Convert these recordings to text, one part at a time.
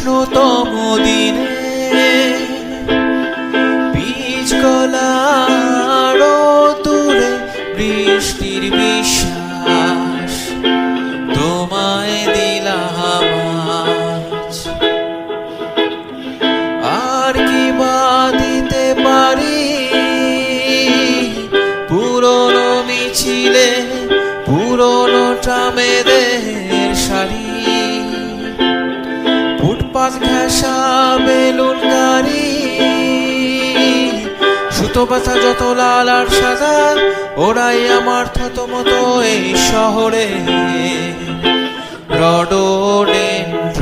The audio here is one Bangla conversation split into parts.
উষ্ণতম দিনে বীজ গলার দূরে বৃষ্টির বিশ্বাস তোমায় দিলাম আজ। আর কি বা দিতে পারি পুরনো মিছিলে পুরনো ট্রামেদের শাড়ি, ফুটপাত ঘেঁষা বেলুন গাড়ি, সুতো ব্যথা যত লাল আর সাদা ওরাই আমার থতমত এই শহরে রডোডেনড্রন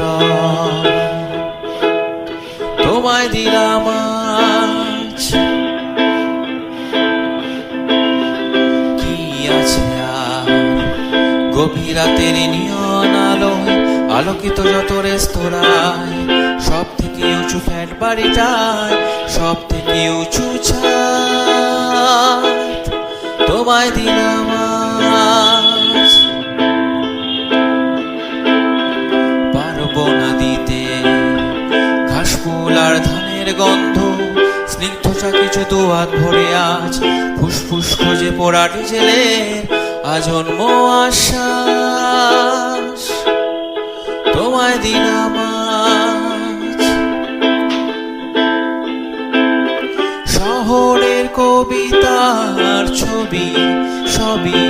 তোমায় দিলাম আজ। কি আছে আর গভীর রাতের নিয়ন আলোয় আলোকিত যত রেস্তোরাঁয়, সব থেকে উঁচু ফ্ল্যাট বাড়িটায়, সব থেকে উঁচু ছাদ তোমায় দিলাম আজ। পারবো না দিতে ঘাসফুল আর ধানের গন্ধ, স্নিগ্ধ চা কিছু দুয়াত ভরে আজ, ফুসফুস খোঁজে পোড়া ডিজেলের আজন্ম আশ্বাস তোমায় দিলাম আজ। শহরের কবিতার ছবি সবই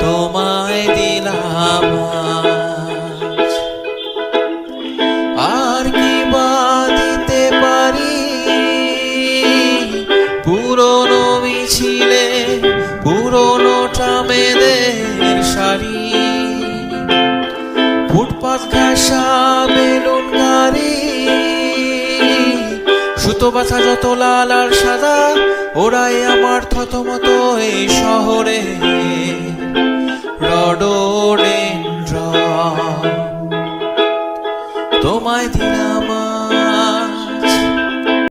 তোমায় দিলাম আজ। আর কি বা দিতে পারি পুরনো মিছিলে পুরনো ট্রামেদের শাড়ি, ফুটপাত ঘেঁষা বেলুন গাড়ি, সুতো ব্যথা যত লাল আর সাদা ওরাই আমার থতমত এই শহরে রডোডেনড্রন তোমায় দিলাম আজ।